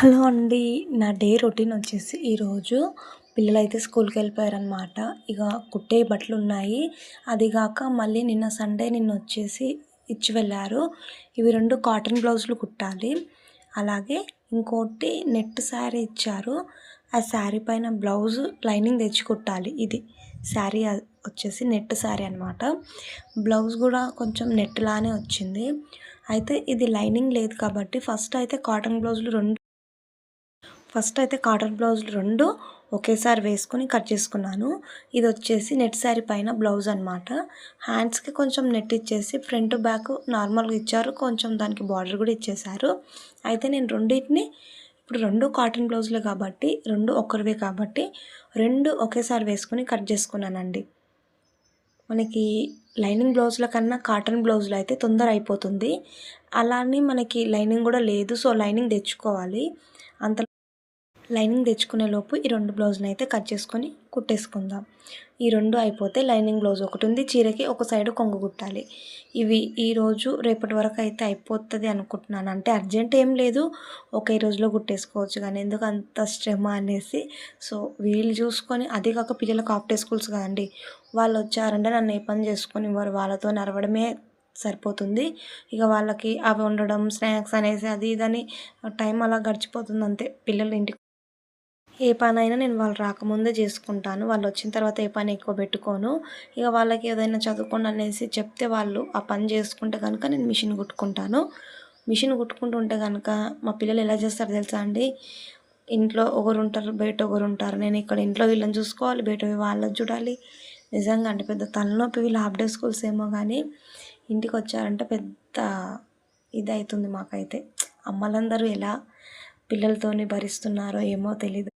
Hello అండి. నా day routine వచ్చేసి ఈరోజు పిల్లలైతే స్కూల్‌కి వెళ్ళిపోయారనమాట. ఇక కుట్టే బట్టలున్నాయి. అది గాక మళ్ళీ నిన్న సండే నిన్నొచ్చేసి ఇచ్చి వెళ్ళారు. ఇవి 2 కాటన్ బ్లౌజులు కుట్టాలి. అలాగే ఇంకోటి నెట్ శారీ ఇచ్చారు. ఆ శారీ పైన బ్లౌజు లైనింగ్ తెచ్చి కుట్టాలి. ఇది శారీ వచ్చేసి నెట్ శారీ అనమాట. బ్లౌజ్ కూడా కొంచెం నెట్ లానే వచ్చింది. అయితే ఇది లైనింగ్ లేదు కాబట్టి ఫస్ట్ అయితే కాటన్ బ్లౌజులు 2 ఒకేసారి వేసుకొని కట్ చేసుకున్నాను. ఇది వచ్చేసి నెట్ శారీ పైన బ్లౌజ్ అనమాట. హ్యాండ్స్‌కి కొంచెం నెట్ ఇచ్చేసి ఫ్రంట్, బ్యాక్ నార్మల్‌గా ఇచ్చారు. కొంచెం దానికి బార్డర్ కూడా ఇచ్చేశారు. అయితే నేను రెండిటిని ఇప్పుడు 2 కాటన్ బ్లౌజులే కాబట్టి 2 ఒక్కరివే కాబట్టి 2 ఒకేసారి వేసుకొని కట్ చేసుకున్నానండి. మనకి లైనింగ్ బ్లౌజుల కన్నా కాటన్ బ్లౌజులు అయితే తొందర అయిపోతుంది. అలా అని మనకి లైనింగ్ కూడా లేదు. సో, లైనింగ్ తెచ్చుకోవాలి. అంత లైనింగ్ తెచ్చుకునేలోపు ఈ 2 బ్లౌజులనైతే కట్ చేసుకొని కుట్టేసుకుందాం. ఈ 2 అయిపోతే లైనింగ్ బ్లౌజ్ ఒకటుంది. చీరకి ఒక సైడ్ కొంగు కుట్టాలి. ఇవి ఈరోజు రేపటి వరకు అయితే అయిపోతది అనుకుంటున్నాను. అంటే అర్జెంట్ ఏం లేదు. ఒకే రోజులో కుట్టేసుకోవచ్చు కానీ ఎందుకు అంత శ్రమ అనేసి. సో, వీళ్ళు చూసుకొని అది కాక పిల్లలకు హాఫ్ డే స్కూల్స్ కదండీ. వాళ్ళొచ్చారంటే నన్ను ఏ పని చేసుకోనివ్వరు. వాళ్ళతోని అరవడమే సరిపోతుంది. ఇక వాళ్ళకి అవి వండడం, స్నాక్స్ అనేసి అది ఇదని టైం అలా గడిచిపోతుంది అంతే. పిల్లలు ఇంటికి ఏ పనైనా నేను వాళ్ళు రాకముందే చేసుకుంటాను. వాళ్ళొచ్చిన తర్వాత ఏ పని ఎక్కువ పెట్టుకోను. ఇక వాళ్ళకి ఏదైనా చదువుకోండి అనేసి చెప్తే వాళ్ళు ఆ పని చేసుకుంటే కనుక నేను మిషన్ కుట్టుకుంటాను. మిషన్ కుట్టుకుంటుంటే కనుక మా పిల్లలు ఎలా చేస్తారో తెలుసా అండి? ఇంట్లో ఒకరుంటారు, బయట ఒకరుంటారు. నేను ఇక్కడ ఇంట్లో వీళ్ళని చూసుకోవాలి, బయట వాళ్ళని చూడాలి. నిజంగా అంటే పెద్ద తలనొప్పి. వీళ్ళు హాఫ్ డే స్కూల్స్ ఏమో కానీ ఇంటికొచ్చారంటే పెద్ద ఇదైతుంది మాకైతే. అమ్మలందరూ ఎలా పిల్లలతోని భరిస్తున్నారో ఏమో తెలీదు.